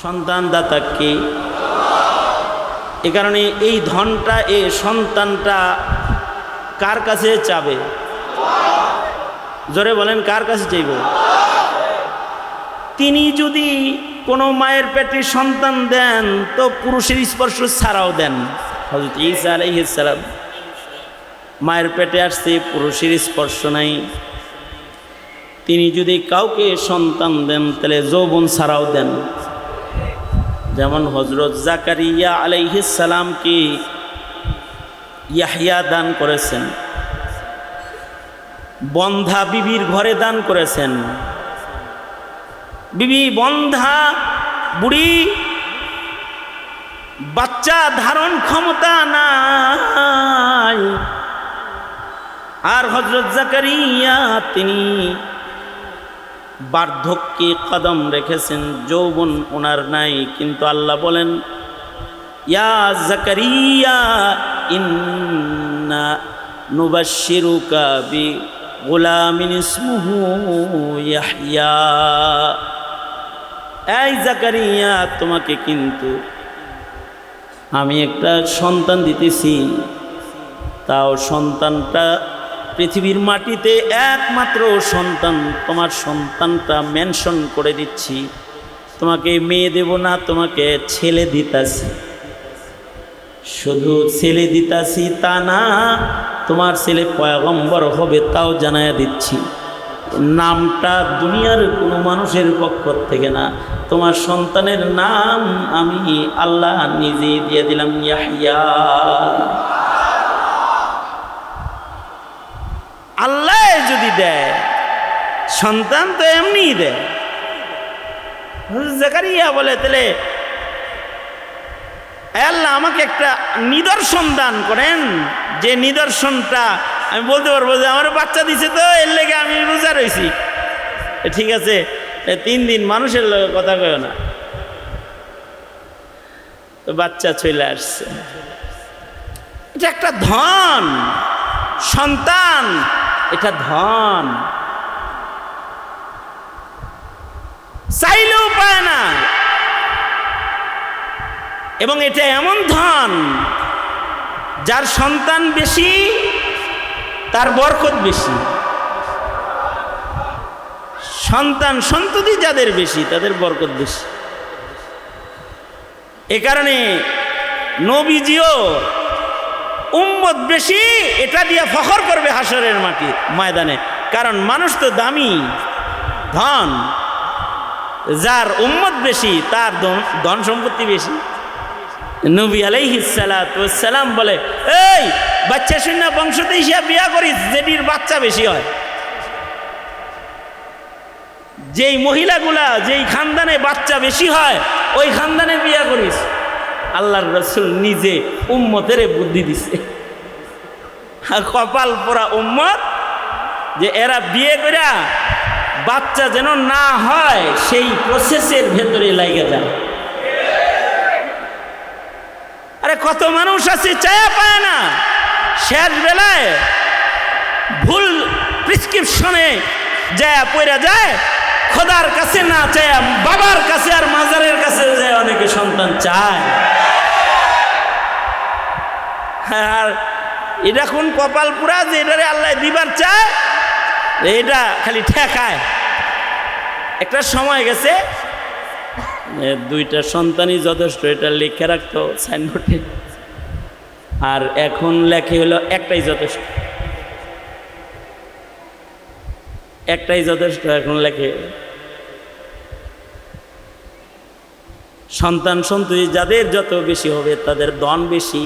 সন্তান দাতা কে? এ কারণে এই ধনটা, এই সন্তানটা কার কাছে চাবে? জোরে বলেন, কার কাছে চাইব? তিনি যদি কোনো মায়ের পেটে সন্তান দেন তো পুরুষের স্পর্শ ছাড়াও দেন। হযরত ঈসা আলাইহিস সালাম মায়ের পেটে আসছে, পুরুষের স্পর্শ নাই। তিনি যদি কাউকে সন্তান দেন তাহলে যৌবন ছাড়াও দেন। যেমন হযরত জাকারিয়া আলাইহিস সালামকে ইয়াহইয়া দান করেছেন, বন্ধা বিবির ঘরে দান করেছেন। বিবি বন্ধা বুড়ি, বাচ্চা ধারণ ক্ষমতা নাই, আর হযরত জাকারিয়া তিনি বার্ধক্যে কদম রেখেছেন, যৌবন ওনার নাই। কিন্তু আল্লাহ বলেন, ইয়া জাকারিয়া ইন্না নুবাশশিরুকা বি গুলামিন ইসমুহু ইয়াহইয়া। এই জাকারিয়া, তোমাকে কিন্তু আমি একটা সন্তান দিতেছি, তাও সন্তানটা পৃথিবীর মাটিতে একমাত্র সন্তান। তোমার সন্তানটা মেনশন করে দিচ্ছি, তোমাকে মেয়ে দেব না, তোমাকে ছেলে দিতাছি। শুধু ছেলে দিতাছি তা না, তোমার ছেলে পয়গম্বর হবে তাও জানায়া দিচ্ছি। নামটা দুনিয়ার কোনো মানুষের পক্ষ থেকে না, তোমার সন্তানের নাম আমি আল্লাহ নিজে দিয়ে দিলাম, ইয়াহইয়া। আল্লাহ যদি দেয় সন্তান তো এমনিই দেয়। জাকারিয়া বলে, তাহলে আল্লাহ আমাকে একটা নিদর্শন দান করেন, যে নিদর্শনটা আমি বলতে পারবো যে আমার বাচ্চা দিছে, তো এর লেগে আমি রোজা রয়েছি। ঠিক আছে, 3 দিন মানুষের কথা কয় না, তো বাচ্চা চলে আসছে। এটা একটা ধন, সন্তান এটা ধন, চাইলেও পায় না। এবং এটা এমন ধন, যার সন্তান বেশি তার বরকত বেশি। সন্তান সন্ততি যাদের বেশি তাদের বরকত বেশি। এ কারণে নবীজিও উম্মত বেশি এটা দিয়ে ফখর করবে হাসরের ময়দানে। কারণ মানুষ তো দামি ধন, যার উম্মত বেশি তার ধন সম্পত্তি বেশি। নবী আলাইহিস সালাতু ওয়াস সালাম বলে, এই বাচ্চা শূন্য বংশতে হিসাব বিয়া করিস যেটির বাচ্চা বেশি হয়। যেই মহিলাগুলা যেই খানদানে বাচ্চা বেশি হয় ওই খানদানে বিয়া করিস। আল্লাহর রাসূল নিজে উম্মতের বুদ্ধি দিছে। কপাল পোড়া উম্মত, যে এরা বিয়ে করে বাচ্চা যেন না হয় সেই প্রসেসের ভেতরে লাগে যায়। আরে কত মানুষ আছে চায়া পায় না, শেষ বেলায় ভুল প্রেসক্রিপশনে যায় পড়া যায়, খোদার কাছে না চায়া বাবার কাছে আর মাজারের কাছে যায় অনেকে সন্তান চায়। আর এটা কোন কপাল পুরা যে এটারে আল্লাহ দিবার চায়, এটা খালি ঠেকায়। একটা সময় গেছে 2টা সন্তানই যথেষ্ট, এটা লিখে রাখতো সাইনবোর্ডে। আর এখন লেখে হলো একটাই যথেষ্ট, একটাই যথেষ্ট। এখন লেখে সন্তান সন্ততি যাদের যত বেশি হবে তাদের ধন বেশি।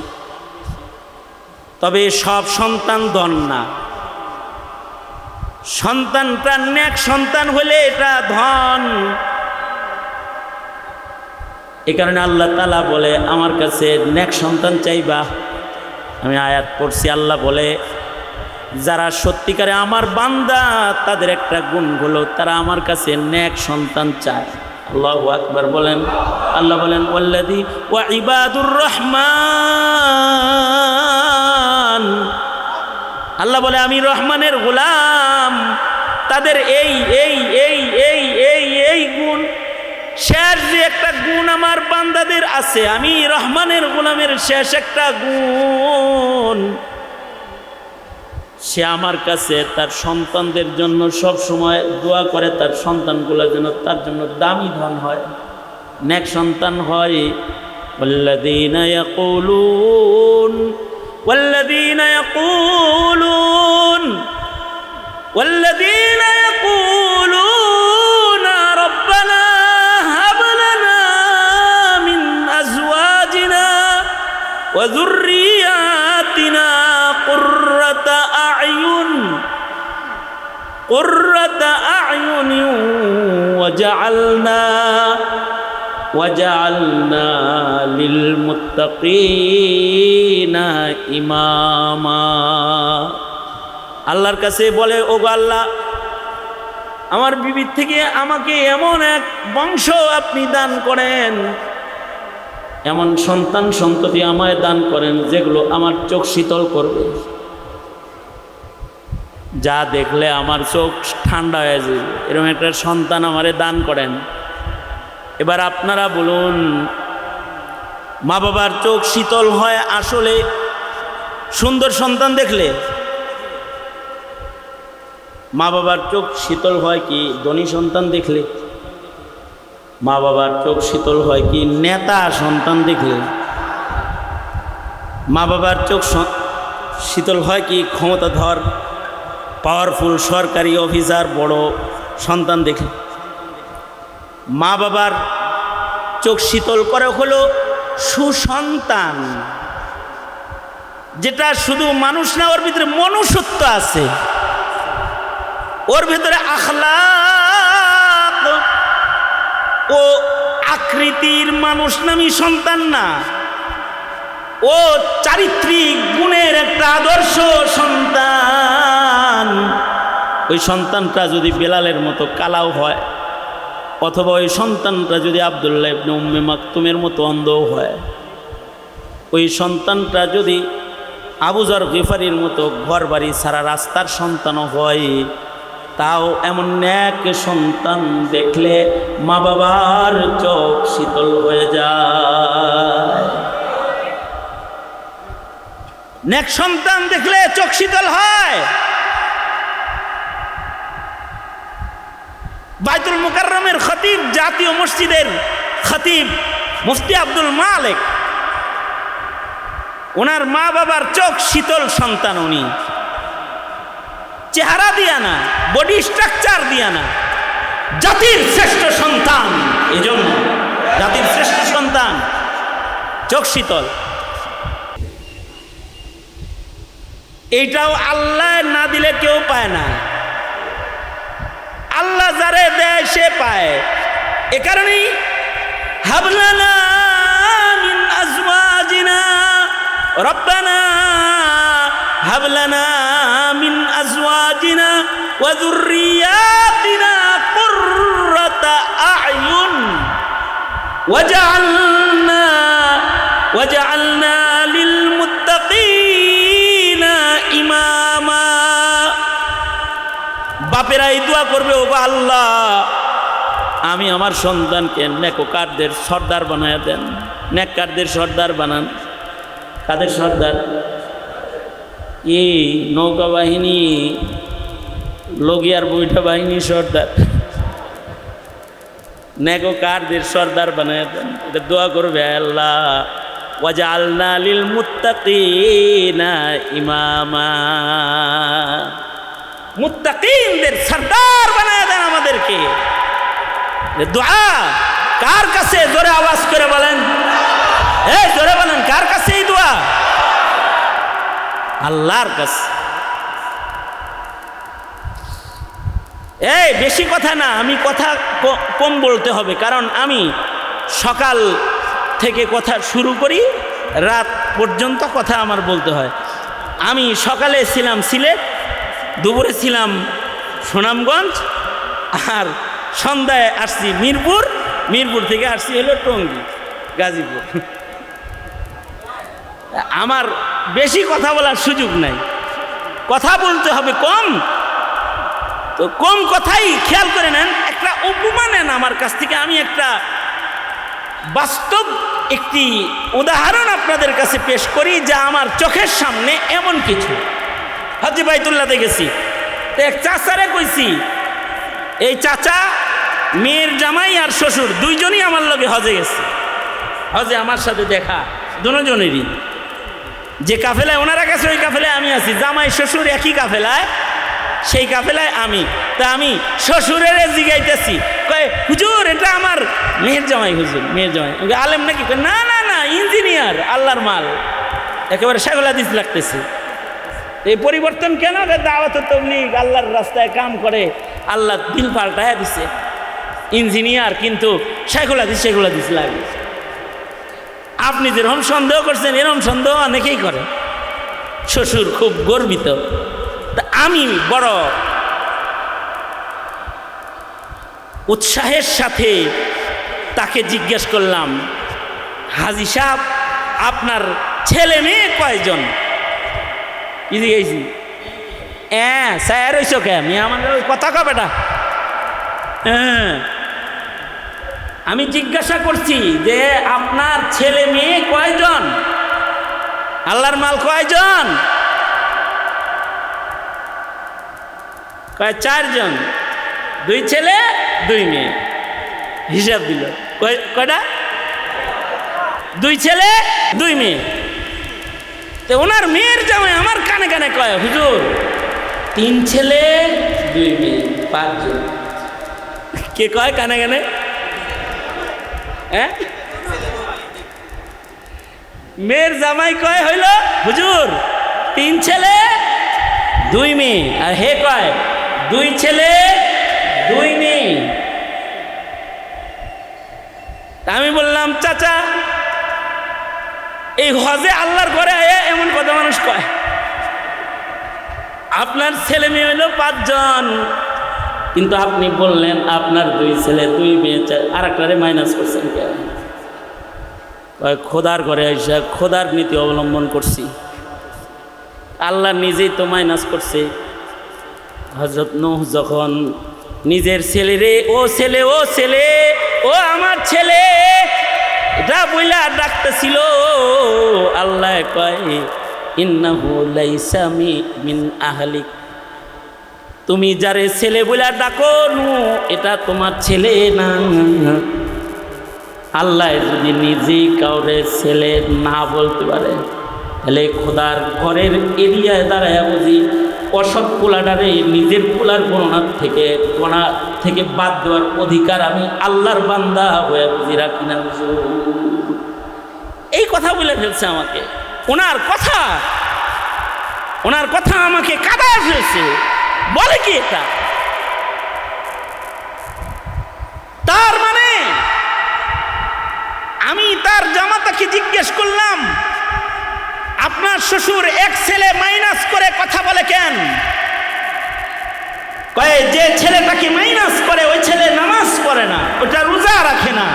তবে সব সন্তান ধন না, সন্তানটা নেক সন্তান হলে এটা ধন। এ কারণে আল্লাহ তাআলা বলে, আমার কাছে নেক সন্তান চাইবা। আমি আয়াত পড়ছি, আল্লাহ বলে, যারা সত্যিকারে আমার বান্দা তাদের একটা গুণ হলো তারা আমার কাছে নেক সন্তান চায়। আল্লাহু আকবার বলেন। আল্লাহ বলেন, ওয়াল্লাযী ওয়া ইবাদুর রহমান। আল্লাহ বলে, আমি রহমানের গোলাম, তাদের এই এই এই এই এই এই গুণ। শেষ যে একটা গুণ কাছে, আমি রহমানের গোলামের শেষ একটা গুণ, সে আমার কাছে তার সন্তানদের জন্য সব সময় দোয়া করে, তার সন্তানগুলো যেন তার জন্য দামি ধন হয়, নেক সন্তান হয়। والذين يقولون ربنا هب لنا من أزواجنا وذرياتنا قرة أعين وجعلنا للمتقين إماما। আল্লাহর কাছে বলে, ওগো আল্লাহ, আমার বিবির থেকে আমাকে এমন এক বংশ আপনি দান করেন, এমন সন্তান সন্ততি আমায় দান করেন যেগুলো আমার চোখ শীতল করবে, যা দেখলে আমার চোখ ঠান্ডা হয়ে যাবে, এরকম একটা সন্তান আমারে দান করেন। এবার আপনারা বলুন, মা বাবার চোখ শীতল হয় আসলে সুন্দর সন্তান দেখলে? মা বাবার চোখ শীতল হয় কি ধনী সন্তান দেখলে? মা বাবার চোখ শীতল হয় কি নেতা সন্তান দেখলে? মা বাবার চোখ শীতল হয় কি ক্ষমতাধর পাওয়ারফুল সরকারি অফিসার বড় সন্তান দেখলে? মা বাবার চোখ শীতল করে হলো সুসন্তান, যেটা শুধু মানুষ না, ওর ভিতরে মনুষ্যত্ব আছে, ওর ভিতরে আখলাক ও আকৃতির মানুষ নামী সন্তান না, ও চারিত্রিক গুণের একটা আদর্শ সন্তান। ওই সন্তানটা যদি বেলালের মতো কালাও হয়, অথবা ওই সন্তানটা যদি আব্দুল্লাহ ইবনে উম্মে মাকতুমের মতো অন্ধও হয়, ওই সন্তানটা যদি আবু যর গিফারির মতো ঘর বাড়ি সারা রাস্তার সন্তানও হয়, তাও এমন ন্যাক সন্তান দেখলে মা বাবার চোখ শীতল হয়ে যায়। ন্যাক সন্তান দেখলে চোখ শীতল হয়। বাইতুল মুকাররমের খতিব, জাতীয় মসজিদের খতিব মুফতি আব্দুল মালিক, ওনার মা বাবার চোখ শীতল সন্তান। উনি চেহারা দিয়া না, বডি স্ট্রাকচার দিয়া না, জাতির শ্রেষ্ঠ সন্তান, এজন্য জাতির শ্রেষ্ঠ সন্তান, চোখ শীতল। এইটাও আল্লাহ না দিলে কেউ পায় না, আল্লাহ যারে দেয় সে পায়। এ কারণেই হাবলানা মিন আজওয়াজিনা রব্বানা হাবলানা মিন আজওয়াজিনা ওয়া যুররিয়াতিনা কুররাতা আ'য়ুন ওয়াজআলনা লিল মুত্তাকিনা ইমামা। বাপেরা এই দোয়া করবে, ওগো আল্লাহ, আমি আমার সন্তানকে নেককারদের সর্দার বানায় দেন। নেককারদের সর্দার বানান। কাদের সর্দার? এই নৌকা বাহিনী, লগিয়ার বৈঠা বাহিনী সর্দার, নেককারদের সর্দার বানায় দেন। এটা দোয়া করবে, আল্লাহ ওয়াজআলনা লিল মুত্তাকিনা ইমামা, মুত্তাকিনদের সর্দার বানায় দেন আমাদেরকে। দোয়া কার কাছে? জোরে আওয়াজ করে বলেন, এই জোরে বলেন, কার কাছে এই দোয়া? আল্লাহর কাছে। এই বেশি কথা না, আমি কথা কম বলতে হবে, কারণ আমি সকাল থেকে কথা শুরু করি, রাত পর্যন্ত কথা আমার বলতে হয়। আমি সকালে ছিলাম সিলেট, দুপুরে ছিলাম সুনামগঞ্জ, আর সন্ধ্যায় আসছি মিরপুর, মিরপুর থেকে আসছি হলো টঙ্গী, গাজীপুর। আমার বেশি কথা বলার সুযোগ নাই, কথা বলতে হবে কম। তো কম কথাই খেয়াল করে নেন, একটা উপমা নেন আমার কাছ থেকে। আমি একটা বাস্তব একটি উদাহরণ আপনাদের কাছে পেশ করি, যা আমার চোখের সামনে এমন কিছু। হজ্জে বাইতুল্লাহতে গেছি, তো এক চাচারে কইছি, এই চাচা মেয়ের জামাই আর শ্বশুর দুইজনই আমার লগে হজে গেছে। হজে আমার সাথে দেখা দুজনেরই, যে কাফেলায় ওনারা গেছে ওই কাফেলায় আমি আছি, জামাই শ্বশুর একই কাফেলায়, সেই কাফেলায় আমি। তা আমি শ্বশুরের জিগাইতেছি, কয় হুজুর এটা আমার মেয়ের জামাই, হুজুর মেয়ের জামাই। আলেম নাকি? না না না, ইঞ্জিনিয়ার, আল্লাহর মাল, একেবারে শেখুল হাদিস লাগতেছে। এই পরিবর্তন কেন? দাওয়াত তাবলীগ, আল্লাহর রাস্তায় কাম করে, আল্লাহ দিল পাল্টায় দিছে। ইঞ্জিনিয়ার কিন্তু শেখুল হাদিস লাগে। আপনি যেরকম সন্দেহ করছেন এরকম সন্দেহ অনেকেই করে। শ্বশুর খুব গর্বিত। তা আমি বড় উৎসাহের সাথে তাকে জিজ্ঞেস করলাম, হাজী সাহেব আপনার ছেলে মেয়ে কয়জন? কি জিজ্ঞেসি? স্যার হইছ কে? আমি আমার কথা কবে বেটা? আমি জিজ্ঞাসা করছি যে আপনার ছেলে মেয়ে কয়জন? আল্লাহর মাল কয়জন? কয় 4 জন, 2 ছেলে 2 মেয়ে। হিসাব দিল, কয়টা? 2 ছেলে 2 মেয়ে। তো ওনার মেয়ের জামাই আমার কানে কানে কয়, হুজুর 3 ছেলে 2 মেয়ে, 5 জন। কে কয় কানে কানে? মেয়ের জামাই কয় হইল হুজুর 3 ছেলে 2 মেয়ে, আর হে কয় 2 ছেলে 2 মেয়ে। আমি বললাম, চাচা এই হজে আল্লাহর ঘরে আয়া এমন কথা মানুষ কয়? আপনার ছেলে মেয়ে হইল 5 জন, কিন্তু আপনি বললেন আপনার 2 ছেলে 2 মেয়ে, আর একটারে মাইনাস করছেন কেন? খোদার ঘরে আইসা খোদার নীতি অবলম্বন করছি, আল্লাহ নিজেই তো মাইনাস করছে। হযরত নূহ যখন নিজের ছেলেরে ও ছেলে ও ছেলে ও আমার ছেলে এটা বইলা ডাকতেছিল, আল্লাহ কয় ইন্নাহু লাইসা মিন আহলিক, তুমি যারে ছেলে বইলা ডাকো নূহ এটা তোমার ছেলে না। আল্লাহ যদি নিজেই কাউরে ছেলে না বলতে পারে, তাহলে খোদার ঘরের এরিয়ায় দাঁড়ায় বুঝি অসৎ পোলাটারে নিজের পোলার গণনা থেকে বাদ দেওয়ার অধিকার আমি আল্লাহর বান্দা হয়ে বুঝি রাখি না? এই কথা বলে ফেলছে আমাকে। ওনার কথা আমাকে কাঁদায় ফেলছে। বলে কি এটা? তার মানে আমি তার জামাতাকে জিজ্ঞেস করলাম, আপনার শ্বশুর 1 ছেলে মাইনাস করে কথা বলে কেন? কয়ে যে ছেলেটাকে মাইনাস করে ওই ছেলে নামাজ পড়ে না, ওটা রোজা রাখে না,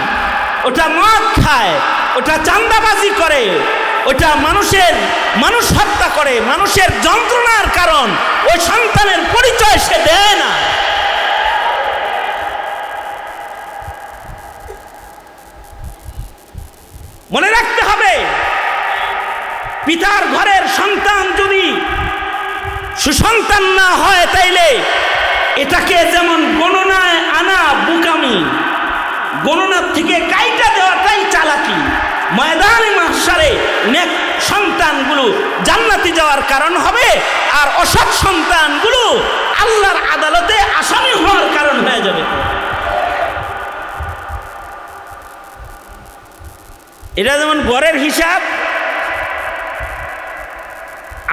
ওটা মদ খায়, ওটা চাঁদাবাজি করে, ওটা মানুষ হত্যা করে, মানুষের যন্ত্রণার কারণ, ওই সন্তানের পরিচয় সে দেয় না। মনে রাখতে হবে, পিতার ঘরের সন্তান যদি সুসন্তান না হয় তাইলে এটাকে যেমন গণনায় আনা বুকামি, গণনার থেকে কাইটা দেওয়াটাই চালাকি। ময়দানে মাহশারে নেক সন্তানগুলো জান্নাতি যাওয়ার কারণ হবে, আর অসৎ সন্তানগুলো আল্লাহর আদালতে আসামি হওয়ার কারণ হয়ে যাবে। এটা যেমন ঘরের হিসাব।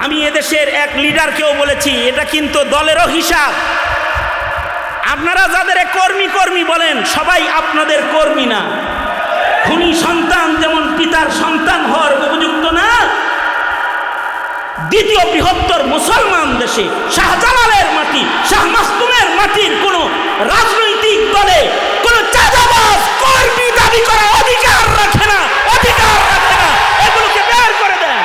আমি এদেশের এক লিডারকেও বলেছি, এটা কিন্তু দলেরও হিসাব। আপনারা যাদের কর্মী বলেন সবাই আপনাদের কর্মী না। খুনি সন্তান যেমন পিতার সন্তান হওয়ার উপযুক্ত না, দ্বিতীয় বৃহত্তর মুসলমান দেশে শাহজালালের মাটি, শাহ মাসুমের মাটির কোন রাজনৈতিক দলে কোন চাঁদাবাজ কর্মী দাবি করার অধিকার রাখে না। এগুলোকে বের করে দেন।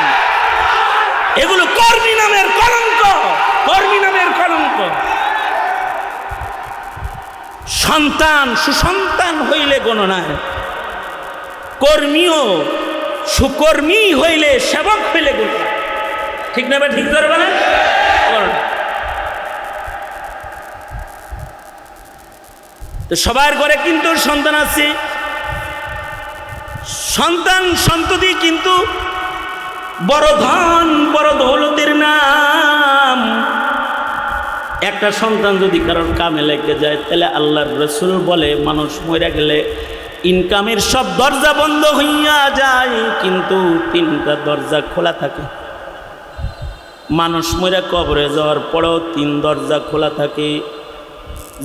এগুলো কর্মী নামের কলঙ্ক। সন্তান সুসন্তান হইলে গণনায়, কর্মীও সুকর্মী হইলে সেবক হইলে গুণ, ঠিক না? ঠিক করবে না? তো সবার ঘরে কিন্তু সন্তান আছে, সন্তান সন্ততি কিন্তু বড় ধন বড় দৌলতের নাম। একটা সন্তান যদি কারোর কামে লেগে যায়, তাহলে আল্লাহর রাসূল বলে মানুষ মরে গেলে ইনকামের সব দরজা বন্ধ হইয়া যায়, কিন্তু তিনটা দরজা খোলা থাকে। মানুষ মরে কবরে যাওয়ার পরেও তিন দরজা খোলা থাকে,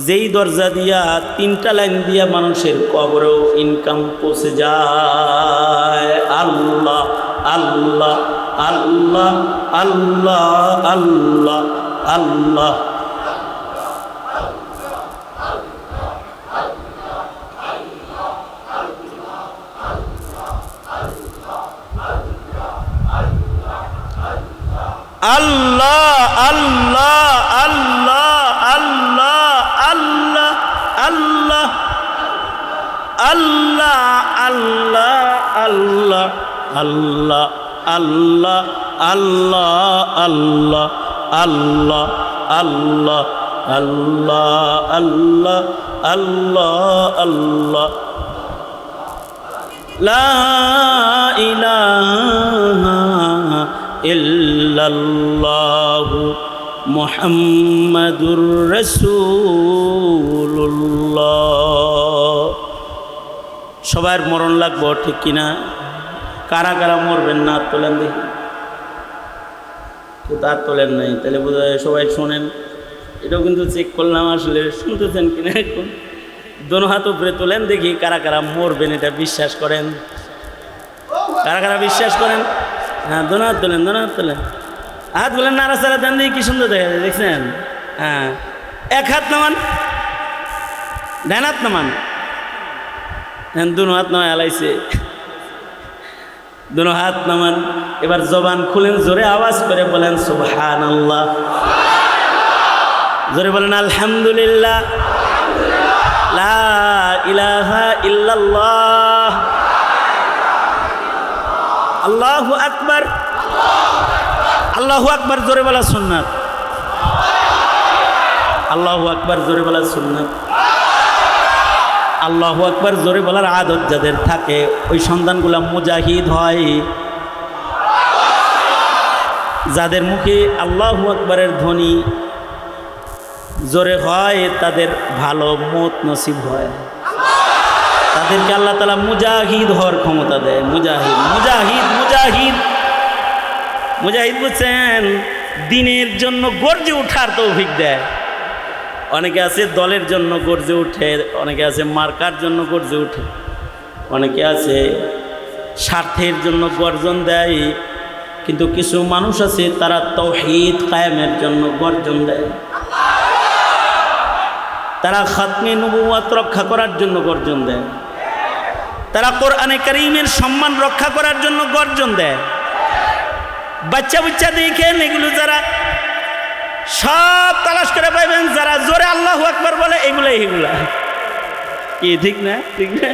যেই দরজা দিয়া তিনটা লাইন দিয়া মানুষের কবরেও ইনকাম পৌঁছে যায়। আল্লাহ আল্লাহ আল্লাহ আল্লাহ আল্লাহ আল্লাহ। আল্লাহ আল্লাহ আল্লাহ আল্লাহ আল্লাহ আল্লাহ আল্লাহ আল্লাহ আল্লাহ আল্লাহ আল্লাহ আল্লাহ আল্লাহ আল্লাহ আল্লাহ আল্লাহ আল্লাহ আল্লাহ লা ইলাহা ইল্লাল্লাহু মুহাম্মাদুর রাসূলুল্লাহ। সবার মরণ লাগবো, ঠিক কিনা? কারা কারা মরবেন না তোলেন দেখি। তো তার তোলেন নাই, তাহলে বোঝা যায় সবাই শোনেন। এটাও কিন্তু চেক করলাম আসলে শুনতেছেন কিনা। এখন দোনো হাত উপরে তোলেন দেখি কারা কারা মরবেন, এটা বিশ্বাস করেন। কারা কারা বিশ্বাস করেন? হ্যাঁ, দোনো হাত তোলেন, দোনো হাত তোলেন। হাত বলেন নাড়াচাড়া দেন দেখি, কি সুন্দর দেখা যায়, দেখছেন? হ্যাঁ, এক হাত নামান, ডান হাত নামান। হ্যাঁ, দুনো হাত নামায় আলাইছে, দুনো হাত নামান। এবার জবান খুলেন, জোরে আওয়াজ করে বলেন সুবহানাল্লাহ, জোরে বলেন আলহামদুলিল্লাহ, লা ইলাহা ইল্লাল্লাহ, আল্লাহু আকবার। আল্লাহু আকবার জোরে বলা সুন্নাত, আল্লাহু আকবার জোরে বলা সুন্নাত। আল্লাহু আকবার জোরে বলার আদত যাদের থাকে, ওই সন্তানগুলা মুজাহিদ হয়। যাদের মুখে আল্লাহু আকবারের ধ্বনি জোরে হয়, তাদের ভালো মত নসিব হয়। তাদেরকে আল্লাহ তাআলা মুজাহিদ হওয়ার ক্ষমতা দেয়। মুজাহিদ মুজাহিদ মুজাহিদ মুজাহিদ বুঝছেন? দিনের জন্য গর্জে ওঠার তৌফিক দেয়। অনেকে আছে দলের জন্য গর্জে উঠে, অনেকে আছে মার্কার জন্য গর্জে উঠে, অনেকে আছে স্বার্থের জন্য গর্জন দেয়। কিন্তু কিছু মানুষ আছে তারা তাওহীদ কায়েমের জন্য গর্জন দেয়। তারা খাতমে নবুওয়াত রক্ষা করার জন্য গর্জন দেয়। তারা কোরআনে কারীমের সম্মান রক্ষা করার জন্য গর্জন দেয়। বাচ্চা বাচ্চা দেখেন, এগুলো যারা সব তালাশ করে পাইবেন, যারা জোরে আল্লাহু আকবার বলে এগুলাই কি, ঠিক না? ঠিক না?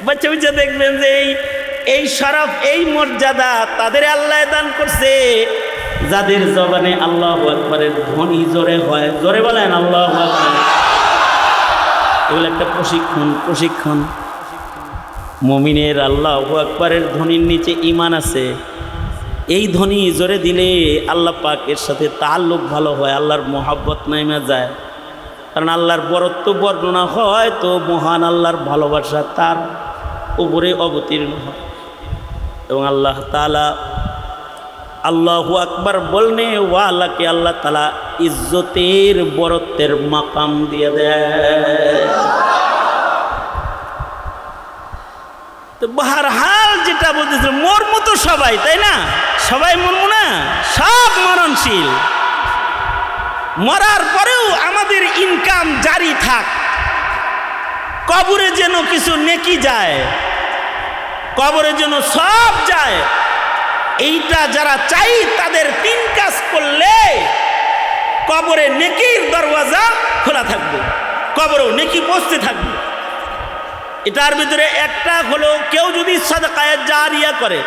বাচ্চা বাচ্চা দেখবেন যে এই শরফ, এই মর্যাদা তাদের আল্লাহ দান করছে যাদের জবানে আল্লাহু আকবারের ধ্বনি জোরে হয়। জোরে বলেন আল্লাহু আকবার। এগুলো একটা প্রশিক্ষণ। মুমিনের আল্লাহু আকবারের ধ্বনির নিচে ঈমান আছে। এই ধ্বনি জোরে দিলে আল্লাহ পাকের সাথে তাল্লুক ভালো হয়, আল্লাহর মহাব্বত নাইমা যায়। কারণ আল্লাহর বরত্ব বর্ণনা হয়, তো মহান আল্লাহর ভালোবাসা তার উপরে অবতীর্ণ হয়। এবং আল্লাহ তাআলা আল্লাহু আকবার বলনে ওয়ালাকে আল্লাহ তাআলা ইজ্জতের বরত্বের মাকাম দিয়ে দেয়। তো বাহরহাল যেটা বলতেছিল, মরমু তো সবাই, তাই না? সবাই মরমু না? সব মরণশীল। মরার পরেও আমাদের ইনকাম জারি থাক, কবরে যেন কিছু নেকি যায়, কবরে যেন সব যায়। এইটা যারা চাই তাদের তিন কাজ করলে কবরে নেকির দরওয়াজা খোলা থাকবে, কবরেও নেকি পৌঁছতে থাকবে। এটার ভিতরে একটা হলো কেউ যদি সাদাকায়ে জারিয়া করে,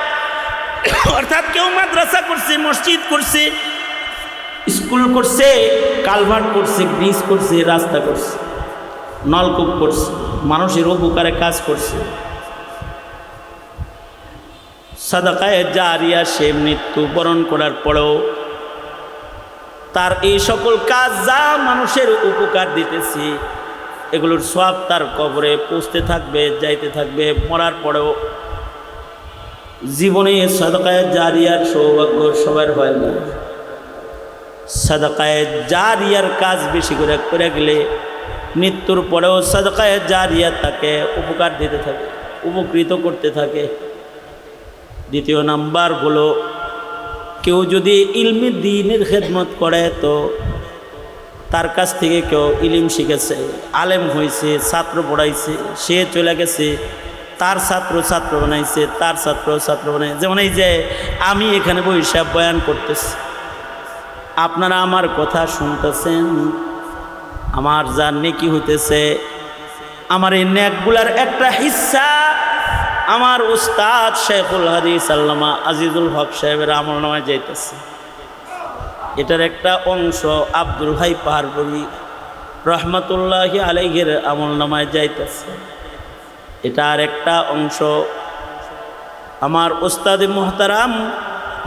অর্থাৎ কেউ মাদ্রাসা করছে, মসজিদ করছে, স্কুল করছে, কালভার্ট করছে, ব্রিজ করছে, রাস্তা করছে, নলকূপ করছে, মানুষের উপকারে কাজ করছে, সাদাকায়ে জারিয়া সে মৃত্যুবরণ করার পরেও তার এই সকল কাজ যা মানুষের উপকার দিতেছে এগুলোর সওয়াব তার কবরে পৌঁছতে থাকবে, যাইতে থাকবে। মরার পরেও জীবনে সাদাকায়ে জারিয়ার সৌভাগ্য সবার হয় না। সাদাকায়ে জারিয়ার কাজ বেশি করে করে গেলে মৃত্যুর পরেও সাদাকায়ে জারিয়া তাকে উপকার দিতে থাকে, উপকৃত করতে থাকে। দ্বিতীয় নাম্বার হলো কেউ যদি ইলমি দ্বীনের খেদমত করে, তো তার কাছ থেকে কেউ ইলম শিখেছে, আলেম হয়েছে, ছাত্র পড়াইছে, সে চলে গেছে, তার ছাত্র ছাত্র বানাইছে, তার ছাত্র ছাত্র বানাইছে। যেমন এই যে আমি এখানে বৈশাখ বয়ান করতেছি, আপনারা আমার কথা শুনতেছেন, আমার যা নেকি হইতেছে, আমার এই নেকগুলার একটা হিস্সা আমার উস্তাদ শেখুল হাদিস আল্লামা আজিজুল হক সাহেবের আমলনামায় যাইতেছে। এটার একটা অংশ আব্দুল ভাই পাহাড়পুরি রহমতুল্লাহি আলাইহির আমলনামায় যাইতেছে। এটার একটা অংশ আমার উস্তাদ মুহতারাম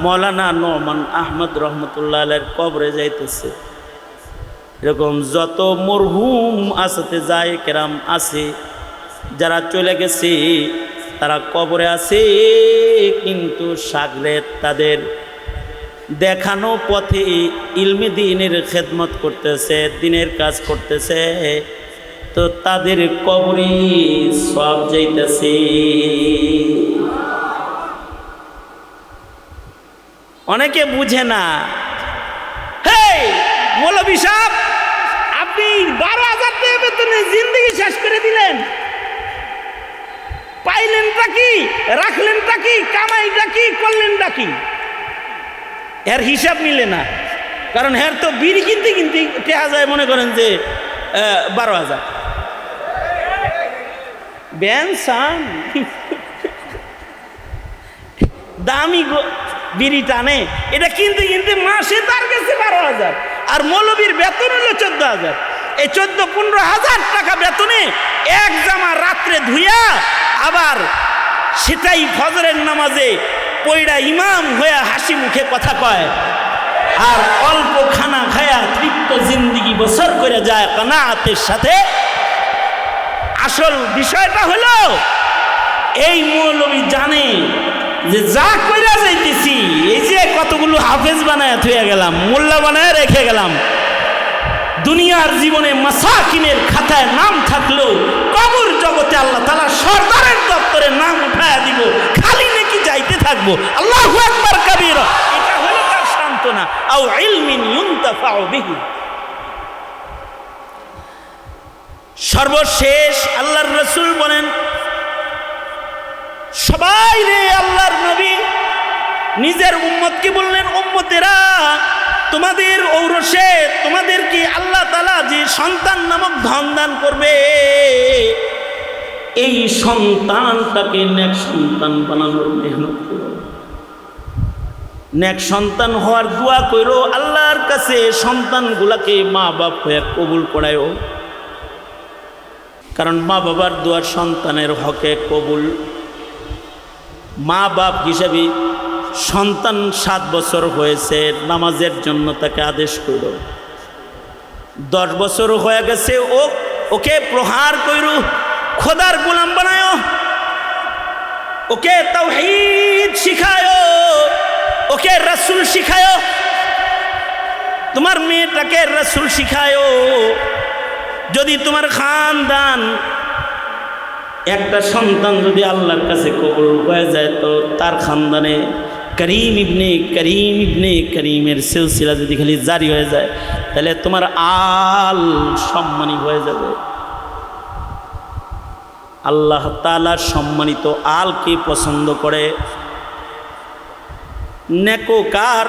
মৌলানা নোমান আহমদ রহমতুল্লাহ আলাইহির কবরে যাইতেছে। এরকম যত মরহুম আসতে যায় কেরাম আছে, যারা চলে গেছে তারা কবরে আছে, কিন্তু সাগরে তাদের দেখানো পথে ইলমে দ্বীনের খেদমত করতেছে, দ্বীনের কাজ করতেছে, তো তাদের কবরে সওয়াব যাইতেছে। অনেকে বুঝে না। হেই মৌলভী সাহেব, আপনি 12,000 টাকা বেতনে জিন্দেগি শেষ করে দিলেন, পাইলেনটা কি, রাখলেনটা কি, কামাইটা কি, করলেনটা কি? এর হিসাব মিলে না। কারণ এর তো বিড়ি কিনতে কিনতে টেহা যায়, মনে করেন যে 12,000 বেনসান দামি বিড়ি টানে, এটা কিনতে কিনতে মাসে তার কাছে 12,000। আর মৌলবীর বেতন হলো 14,000। এই 14-15,000 টাকা বেতনে এক জামা রাত্রে ধুইয়া আবার সেটাই ফজরের নামাজে পয়রা ইমাম হয়ে হাসি মুখে কথা কয়, আর অল্প খানা খায়া তৃপ্ত জিন্দিগি বছর করে যায় কানাতের সাথে। আসল বিষয়টা হলো এই মৌলবী জানে যে যা কইরা যাইতেছি, এই যে কতগুলো হাফেজ বানায় থুয়ে গেলাম, মোল্লা বানায় রেখে গেলাম, দুনিয়ার জীবনে মাসাকিনের খাতায় নাম থাকলেও কবর জগতে আল্লাহ তাআলা সরদারের দপ্তরে নাম উঠায়া দিব, খালি নাকি যাইতে থাকবো। আল্লাহু আকবার কাবীরা। এটা হলো তার সান্ত্বনা। আও ইলমিন ইউনতাফাউ বিহি। সর্বশেষ আল্লাহর রাসূল বলেন, সবাই রে আল্লাহর নবী নিজের উম্মতকে বললেন, উম্মতেরা তোমাদের ঔরসে তোমাদেরকে আল্লাহ তাআলা যে সন্তান নামক ধন দান করবে, এই সন্তানটাকে নেক সন্তান বানানোর মেহনত করো, নেক সন্তান হওয়ার দোয়া করো, আল্লাহর কাছে সন্তানগুলাকে মা বাপ হয়ে কবুল করায়ও। কারণ মা বাবার দোয়া সন্তানের হকে কবুল। মা বাপ হিসেবে সন্তান 7 বছর হয়েছে, নামাজের জন্য তাকে আদেশ করো। 10 বছর হয়ে গেছে, ওকে প্রহার করো, খোদার গোলাম বানায়, ওকে তাওহীদ শিখায়, ওকে রাসূল শিখায়, তোমার মেয়েটাকে রাসূল শিখায়। যদি তোমার খানদান একটা সন্তান যদি আল্লাহর কাছে কবুল হয়ে যায়, তো তার খানদানে করিম ইবনে করিমের সিলসিলা যদি খালি জারি হয়ে যায়, তাহলে তোমার আল সম্মানী হয়ে যাবে। আল্লাহ তাআলা সম্মানিত আলকে পছন্দ করে। নেককার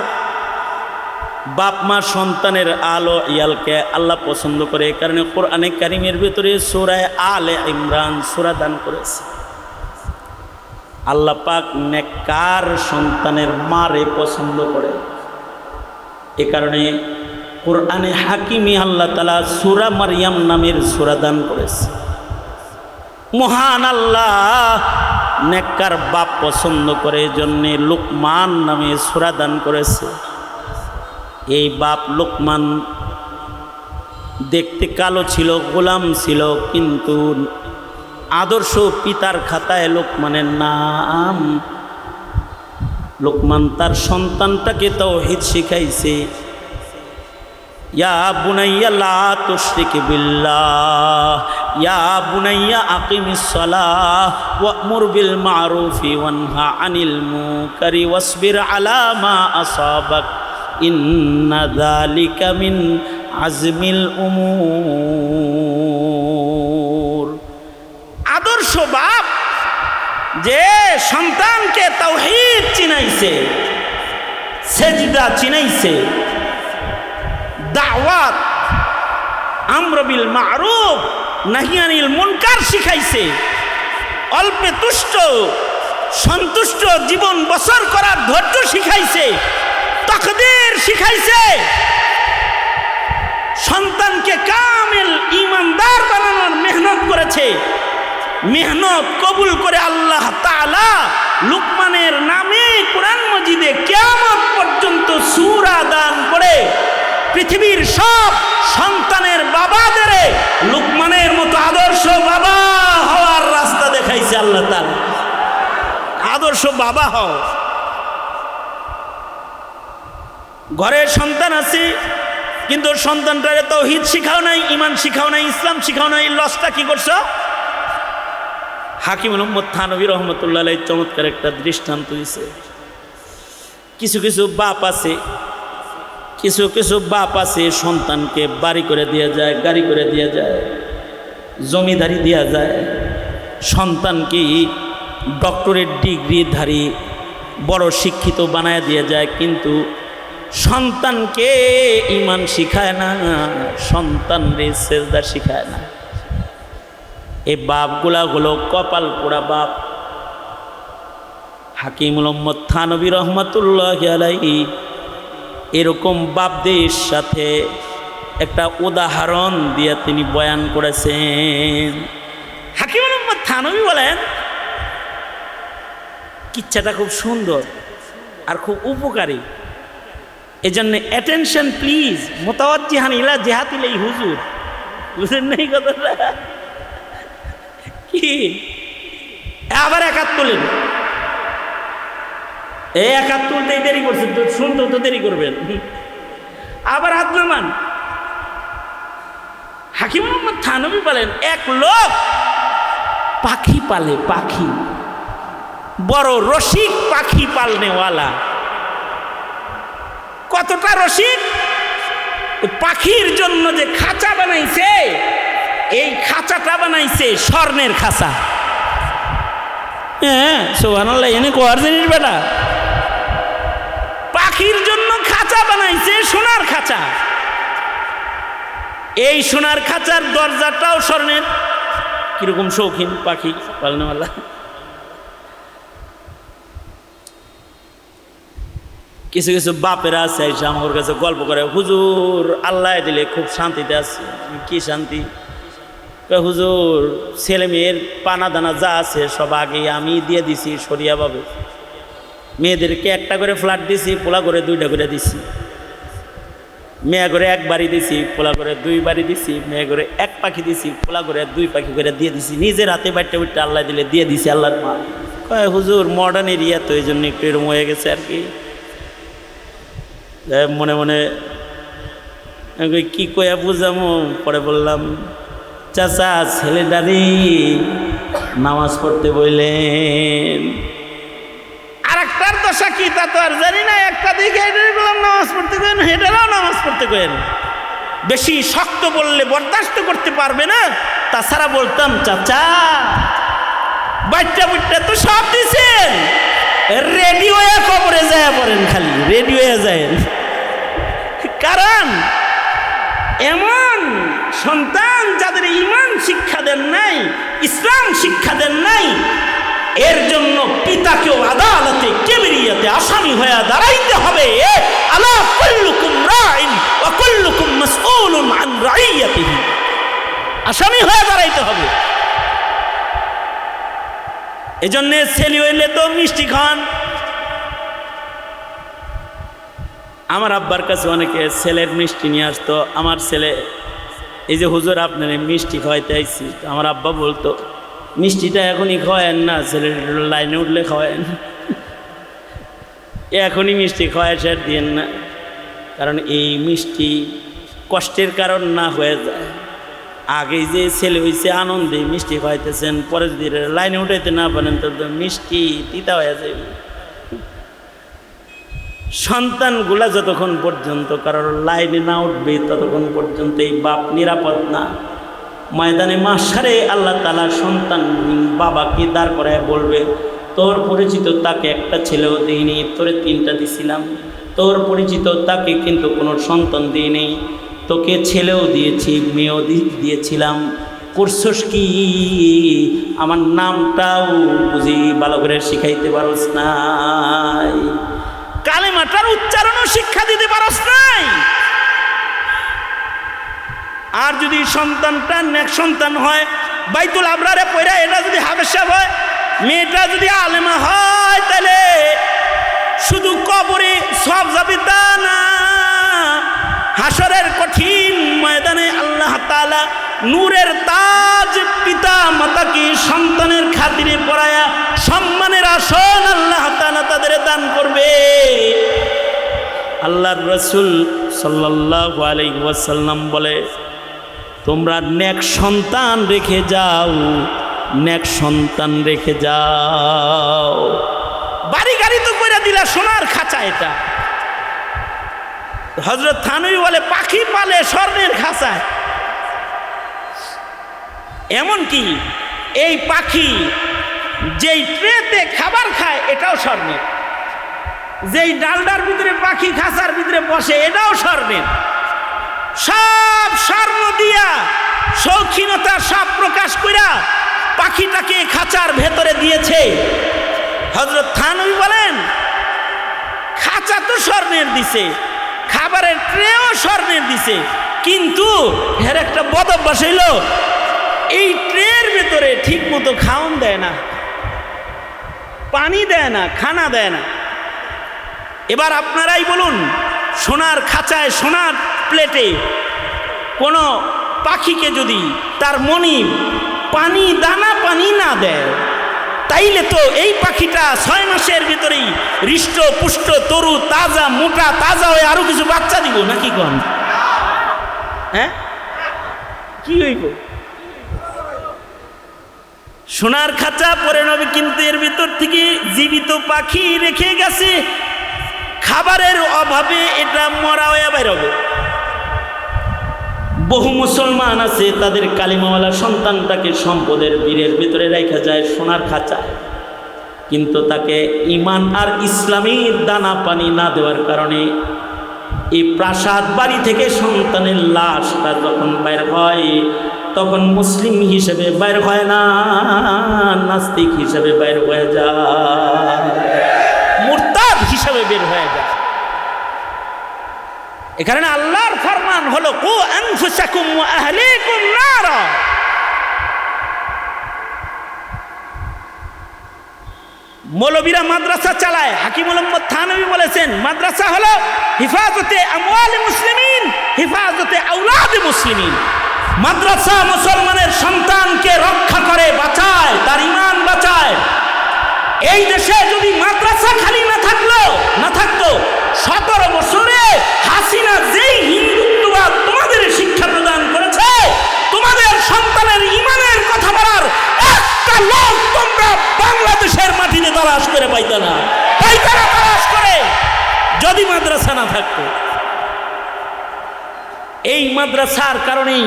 বাপ মা সন্তানের আলো ইয়ালকে আল্লাহ পছন্দ করে, এই কারণে কোরআনে কারিমের ভিতরে সূরা আলে ইমরান সূরা দান করেছে। আল্লাহ পাক নেককার সন্তানের মারে পছন্দ করে, এ কারণে কোরআনে হাকিমে আল্লাহ তাআলা সূরা মারইয়াম নামের সূরা দান করেছে। মহান আল্লাহ নেককার বাপ পছন্দ করে, এজন্য লুকমান নামে সূরা দান করেছে। এই বাপ লুকমান দেখতে কালো ছিল, গোলাম ছিল, কিন্তু আদর্শ পিতার খাতায় লুকমানের নাম। লুকমান তার সন্তানটাকে তাওহীদ শিখাইছে। ইয়া বুনাইয়া লা তুশরিক বিল্লাহ, ইয়া বুনাইয়া আকিমিস সালাহ ওয়া'মুর বিল মা'রুফি ওয়ানহা আনিল মুনকারি ওয়াসবির আলা মা আসাবাক ইন্না যালিকা মিন আজমিল উমুর। আদর্শ বাপ যে সন্তানকে তাওহীদ চিনাইছে, সেজদা চিনাইছে, দাওয়াত, আমর বিল মা'রুফ নাহি আনিল মুনকার শিখাইছে, অল্পে তুষ্ট সন্তুষ্ট জীবন বসর করার ধৈর্য শিখাইছে, তাকদীর শিখাইছে, সন্তানকে কামিল ঈমানদার বানানোর মেহনত করেছে। মেহনত কবুল করে আল্লাহ তাআলা লুকমানের নামে কোরআন মাজিদে কিয়ামত পর্যন্ত সূরা দান করে পৃথিবীর সব সন্তানের বাবাদের লুকমানের মতো আদর্শ বাবা হওয়ার রাস্তা দেখাইছে আল্লাহ তাআলা। আদর্শ বাবা হও। ঘরে সন্তান আছে, কিন্তু সন্তানটারে তাওহীদ শিখাও নাই, ঈমান শিখাও নাই, ইসলাম শিখাও নাই, লসটা কি করছো? হাকিম মুহাম্মদ থানভী রহমতুল্লাহ আলাইহি চমৎকার একটা দৃষ্টান্ত দিছে। কিছু কিছু বাপ আছে সন্তানকে বাড়ি করে দেওয়া যায়, গাড়ি করে দেওয়া যায়, জমিদারি দেওয়া যায়, সন্তানকে ডক্টরেট ডিগ্রিধারী বড় শিক্ষিত বানায় দেওয়া যায়, কিন্তু সন্তানকে ঈমান শিখায় না, সন্তানরে সেজদা শিখায় না। এই বাপগুলা হলো কপাল পোড়া বাপ। হাকিম মুহাম্মদ থানভী রহমতুল্লাহি আলাইহি এরকম বাপদের সাথে একটা উদাহরণ দিয়ে তিনি বয়ান করেছেন। হাকিম মুহাম্মদ থানভী বলেন, কিচ্ছাটা খুব সুন্দর আর খুব উপকারী, এজন্য অ্যাটেনশন প্লিজ, মুতাওয়াজ্জিহান ইলা জিহাতিল হুজুর। বুঝেন নাই কথাটা কি? আবার একাত তুলেন, এই একাত তুলতেই দেরি করছেন, তো শুনতেও তো দেরি করবেন। আবার হাত নামান। হাকিম মুহাম্মদ থানভী বলেন, এক লোক পাখি পালে, পাখি, বড় রসিক পাখি পালনেওয়ালা। কতটা রসিক! পাখির জন্য যে খাঁচা বানাইছে, এই খাঁচাটা বানাইছে স্বর্ণের খাঁচা। হ্যাঁ, সুবহানাল্লাহ, এনে কোয়ার জিনিস বেটা। পাখির জন্য খাঁচা বানাইছে, সোনার খাঁচা। এই সোনার খাঁচার দরজাটাও স্বর্ণের। কিরকম শৌখিন পাখি পালনেওয়ালা! কিছু কিছু বাপেরা আছে, আমার কাছে গল্প করে, হুজুর আল্লাহ দিলে খুব শান্তিতে আছে। কি শান্তি? হুজুর ছেলে মেয়ের পানা দানা যা আছে সব আগে আমি দিয়ে দিছি সরিয়াভাবে। মেয়েদেরকে একটা করে ফ্ল্যাট দিছি, পোলা করে দুইটা করে দিছি। মেয়ে করে এক বাড়ি দিছি, পোলা করে দুই বাড়ি দিছি। মেয়ে করে এক পাখি দিছি, পোলা করে দুই পাখি করে দিয়ে দিছি। নিজের হাতে বাড়িটা বাড়িটা আল্লাহ দিলে দিয়ে দিছি। আল্লাহর মা কয়, হুজুর মডার্ন এরিয়া তো, এই জন্য একটু এরম হয়ে গেছে আর কি। মনে মনে কি কয়া বুঝামো। পরে বললাম, চাচা ছেলেটারি নামাজ পড়তে বললেন। আর একটার দশা কি তা তো আর জানি না। একটা দিকে এটাই বললাম নামাজ পড়তে কেন, এটারাও নামাজ পড়তে কেন। বেশি শক্ত বললে বরদাস্ত করতে পারবে না। তাছাড়া বলতাম, চাচা বাচ্চা বুচ্চা তো সব দিছেন, রেডি হয়ে কবরে যায় পড়েন, খালি রেডি হয়ে যায়। কারণ এমন সন্তান যাদের ঈমান শিক্ষা দেন নাই, ইসলাম শিক্ষা দেন নাই, এর জন্য পিতাকেও আদালতে কিবরিয়াতে আসামি হয়ে দাঁড়াইতে হবে। আলা কুল্লুকুম রাইন ওয়া কুল্লুকুম মাসউলুন আন রাইয়াতিহি, আসামি হয়ে দাঁড়াইতে হবে। এজন্য ছেলে হইলে তো মিষ্টি খান। আমার আব্বার কাছে অনেকে ছেলের মিষ্টি নিয়ে আসতো। আমার ছেলে, এই যে হুজুর আপনার মিষ্টি খাওয়াইতে আইছি, আমার আব্বা বলতো মিষ্টিটা এখনই খাওয়ায়েন না, ছেলের লাইনে উঠলে খাওয়ায়েন, এখনই মিষ্টি খাওয়ায় সের দিয়েন না, কারণ এই মিষ্টি কষ্টের কারণ না হয়ে যায়। আগে যে ছেলে হয়েছে আনন্দে মিষ্টি খাওয়াইতেছেন, পরে যদি লাইনে উঠাইতে না পারেন তো মিষ্টি তিতা হয়ে যাবে। সন্তানগুলা যতক্ষণ পর্যন্ত কারোর লাইনে না উঠবে ততক্ষণ পর্যন্ত এই বাপ নিরাপদ না। ময়দানে মাশারে আল্লাহ তাআলা সন্তান বাবাকে দাঁড় করায় বলবে, তোর পরিচিত তাকে একটা ছেলেও দিইনি, তোরে 3টা দিছিলাম। তোর পরিচিত তাকে কিন্তু কোনো সন্তান দিইনি, তোকে ছেলেও দিয়েছি, মেয়েও দিয়েছিলাম, করছস কি? আমার নামটাও বুঝি ভালো করে শিখাইতে পারস নাই, কালেমাটার উচ্চারণও শিক্ষা দিতে পারস নাই। আর যদি সন্তানটা নেক সন্তান হয়, বাইতুল আবরারে পয়রা এটা যদি হাবেশা হয়, মেয়েটা যদি আলেমা হয়, তাহলে শুধু কবরে সব যাবে তা না, হাসরের কঠিন ময়দানে আল্লাহ তাআলা নূরের তাজ পিতা মাতাকে সন্তানের খাতিরে পরায়া সম্মানের আসন আল্লাহ তাআলা তাদের দান করবে। আল্লাহর রাসূল সাল্লাল্লাহু আলাইহি ওয়াসাল্লাম বলে, তোমরা নেক সন্তান রেখে যাও, নেক সন্তান রেখে যাও। বাড়ি গাড়ি তো করে দিলা, সোনার খাঁচা এটা। হযরত থানভী বলে পাখি পালে স্বর্ণের খাঁচায়। এমনকি এই পাখি যেই ট্রেতে খাবার খায় এটাও স্বর্ণের, যেই ডালডার ভিতরে পাখি খাঁচার ভিতরে বসে এটাও স্বর্ণের। সব স্বর্ণ দিয়া শৌখিনতা সব প্রকাশ কইরা পাখিটাকে খাঁচার ভেতরে দিয়েছে। হযরত থানভী বলেন, খাঁচা তো স্বর্ণের দিছে, খাবারের ট্রেও স্বর্ণের দিছে, কিন্তু এর একটা বদ অভ্যাস হইল, এই ট্রের ভেতরে ঠিক মতো খাওন দেয় না, পানি দেয় না, খানা দেয় না। এবার আপনারাই বলুন, সোনার খাঁচায় সোনার প্লেটে কোনো পাখিকে যদি তার মনিব পানি দানা পানি না দেয়, তাইলে তো এই পাখিটা 6 মাসের ভিতরেই হৃষ্ট পুষ্ট তরু তাজা মোটা তাজা হয়ে আরো কিছু বাচ্চা দিব নাকি কোন? হ্যাঁ, কি হইব? সোনার খাঁচা পরে নবী কিন্তু এর ভিতর থেকে জীবিত পাখি রেখে গেছে, খাবারের অভাবে এটা মরা হয়ে বের হবে। বহু মুসলমান আছে তাদের কালিমাওয়ালা সন্তানটাকে সম্পদের বীরের ভিতরে রাখা যায় সোনার খাঁচায়, কিন্তু তাকে ঈমান আর ইসলামের দানা পানি না দেওয়ার কারণে এই প্রাসাদ বাড়ি থেকে সন্তানের লাশটা যখন বের হয় তখন মুসলিম হিসেবে বের হয় না, নাস্তিক হিসেবে বের হয়ে যায়, মুরতাদ হিসেবে বের হয়ে যায়। এ কারণে আল্লাহর ফরমান হলো কু আনফুসাকুম ওয়া আহলিকুম নারা। মৌলবীরা মাদ্রাসা চালায়, হাকিম মোহাম্মদ থানভী বলেছেন মাদ্রাসা হলো হিফাজতে আমওয়াল মুসলিমিন, হিফাজতে আওলাদ মুসলিমিন। মাদ্রাসা মুসলমানের সন্তানকে রক্ষা করে, বাঁচায়, তার ঈমান বাঁচায়। এই দেশে যদি মাদ্রাসা খালি না থাকতো 17 বছরে হাসিনা যেই হিন্দুত্ববাদ তোমাদের শিক্ষা প্রদান করেছে, তোমাদের সন্তানের ঈমানের কথা বলার একটা লোক তোমরা বাংলাদেশের মাটিতে তালাশ করে পাইতে না, তালাশ করে যদি মাদ্রাসা না থাকতো। এই মাদ্রাসার কারণেই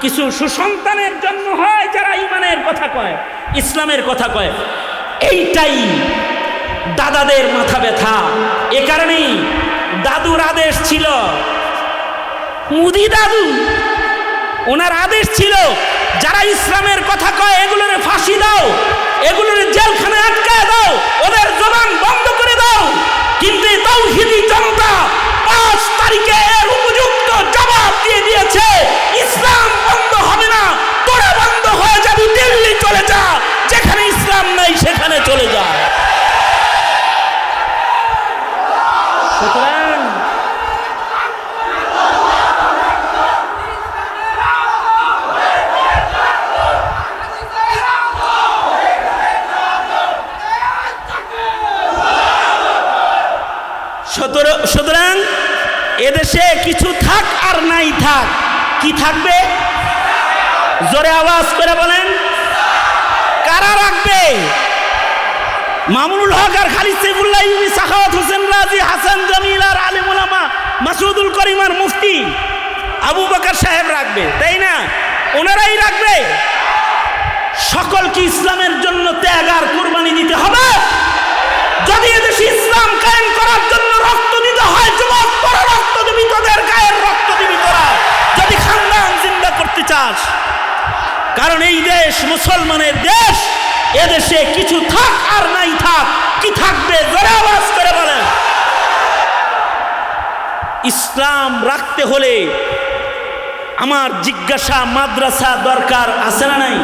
কিছু সুসন্তানের জন্ম হয় যারা ঈমানের কথা কয়, ইসলামের কথা কয়। এইটাই দাদাদের মাথা ব্যথা। এ কারণেই দাদুর আদেশ ছিল, মুদি দাদু, ওনার আদেশ ছিল যারা ইসলামের কথা কয় এগুলোর ফাঁসি দাও, এগুলোর জেলখানায় আটকায় দাও, ওদের জবান বন্ধ করে দাও। কিন্তু তাওহীদি জনতা 5 তারিখে এর উপযুক্ত জবাব দিয়ে দিয়েছে, ইসলাম বন্ধ হবে না, তোরা বন্ধ হয়ে যাবি, দিল্লি চলে যা, যেখানে ইসলাম নাই সেখানে চলে যা। সুতরাং সুতরাং এদেশে কিছু থাক আর নাই থাক, কি থাকবে? জোরে আওয়াজ করে বলেন, কারা রাখবে? মামুনুল হক আর খালিদ সাইফুল্লাহ ইউবি, সাখাওয়াত হোসেন রাজি, হাসান জামিল আর আলেম উলামা, মাসুদুল করিম আর মুফতি আবু বকর সাহেব রাখবে, তাই না? ওনারাই রাখবে। সকলকে ইসলামের জন্য ত্যাগ আর কুরবানি দিতে হবে। যদি এদেশে ইসলাম কায়েম করার জন্য রক্ত দিতে হয়, যুবক তোরা রক্ত দিবি, তোদের গায়ের রক্ত দিবি তোরা, যদি খানদান জিন্দা করতে চাস। কারণ এই দেশ মুসলমানের দেশ, এদেশে কিছু থাক আর নাই থাক, কি থাকবে? জোরে আওয়াজ করে বলেন। ইসলাম রাখতে হলে আমার জিজ্ঞাসা, মাদ্রাসা দরকার আছে না নাই?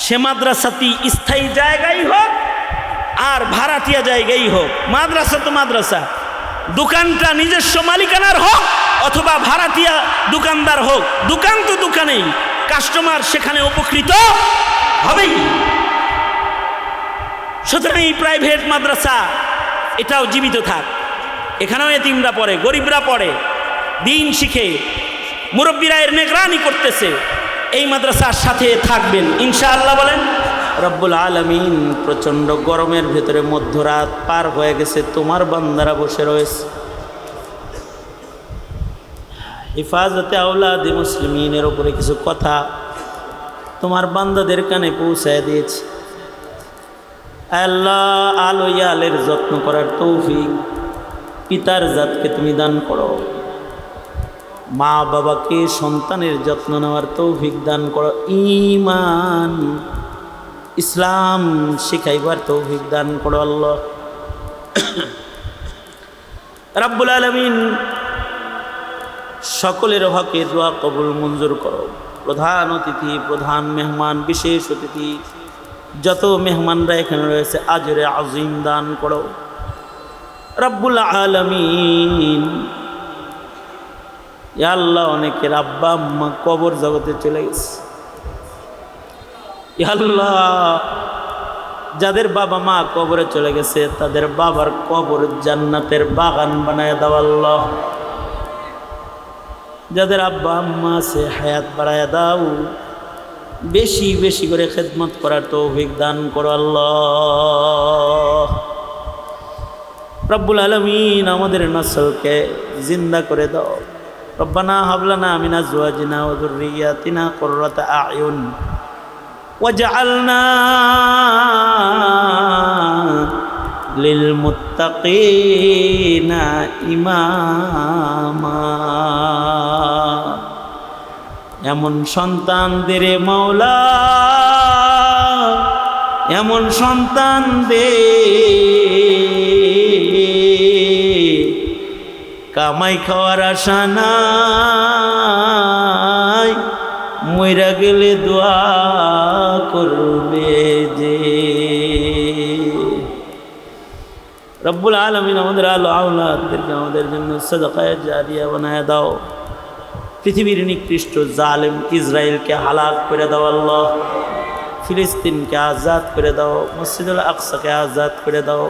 সে মাদ্রাসাটি স্থায়ী জায়গায় হোক আর ভাড়াটিয়া জায়গায় হোক, মাদ্রাসা তো মাদ্রাসা, দোকানটা নিজস্ব মালিকানার হোক অথবা ভাড়াটিয়া দোকানদার হোক, দোকান তো দোকানেই, কাস্টমার সেখানে উপকৃত হবেই। সুতরাং এই প্রাইভেট মাদ্রাসা এটাও জীবিত থাক, এখানেও এতিমরা পড়ে, গরিবরা পড়ে, দিন শিখে, মুরব্বীরা এর নিগরানি করতেছে, এই মাদ্রাসার সাথে থাকবেন ইনশাআল্লাহ বলেন। রব্বুল আলামিন প্রচণ্ড গরমের ভেতরে মধ্যরাত পার হয়ে গেছে, তোমার বান্দারা বসে রয়েছে, হিফাজতে আওলাদে মুসলিমিনের ওপরে কিছু কথা তোমার বান্দাদের কানে পৌঁছায় দিয়েছে। আল্লাহ, আলো ইয়ালের যত্ন করার তৌফিক পিতার জাতকে তুমি দান করো, মা বাবাকে সন্তানের যত্ন নেওয়ার তৌফিক দান করো, ঈমান ইসলাম শিখাইবার তৌফিক দান করো আল্লাহ রাব্বুল আলামিন। সকলের হকে দোয়া কবুল মঞ্জুর করো। প্রধান অতিথি, প্রধান মেহমান, বিশেষ অতিথি, যত মেহমানরা এখানে রয়েছে আজরে আজিম দান করো রাব্বুল আলামিন। ইয়া আল্লাহ, অনেকের আব্বা আম্মা কবর জগতে চলে গেছে, ইয়া আল্লাহ যাদের বাবা মা কবরে চলে গেছে তাদের বাবার কবর জান্নাতের বাগান বানায় দাও আল্লাহ। যাদের আব্বা আম্মা আছে হায়াত বাড়ায় দাও, বেশি বেশি করে খেদমত করার তৌফিক দান করো আল্লাহ রব্বুল আলামিন। আমাদের নসলকে জিন্দা করে দাও। রব্বানা হাবলানা মিন আজওয়াজিনা ওয়া যুররিয়াতিনা কুররাতা আ'য়ুন ওয়াজআলনা লিল মুত্তাকিনা ইমামা। এমন সন্তানদের মাওলা, এমন সন্তান দে কামাই খাওয়ার আশা নাই, মইরা গেলে দোয়া করবে যে। রব্বুল আলামিন আমাদের আলো আওলাদদেরকে আমাদের জন্য সাদাকায়ে জারিয়া বানায় দাও। পৃথিবীর নিকৃষ্ট জালেম ইসরায়েলকে হালাক করে দাও আল্লাহ। ফিলিস্তিনকে আজাদ করে দাও, মসজিদুল আকসাকে আজাদ করে দাও।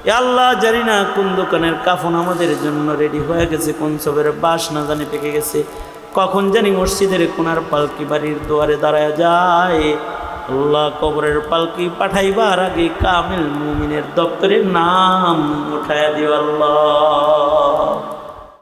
এ আল্লাহ, জানি না কোন দোকানের কাফন আমাদের জন্য রেডি হয়ে গেছে, কোন সবের বাস না জানি পেকে গেছে, কখন জানি মসজিদের কোনার পালকি বাড়ির দুয়ারে দাঁড়ায় যায়। আল্লাহ, কবরের পালকি পাঠাইবার আগে কামিল মুমিনের দপ্তরের নাম উঠায় দিও আল্লাহ।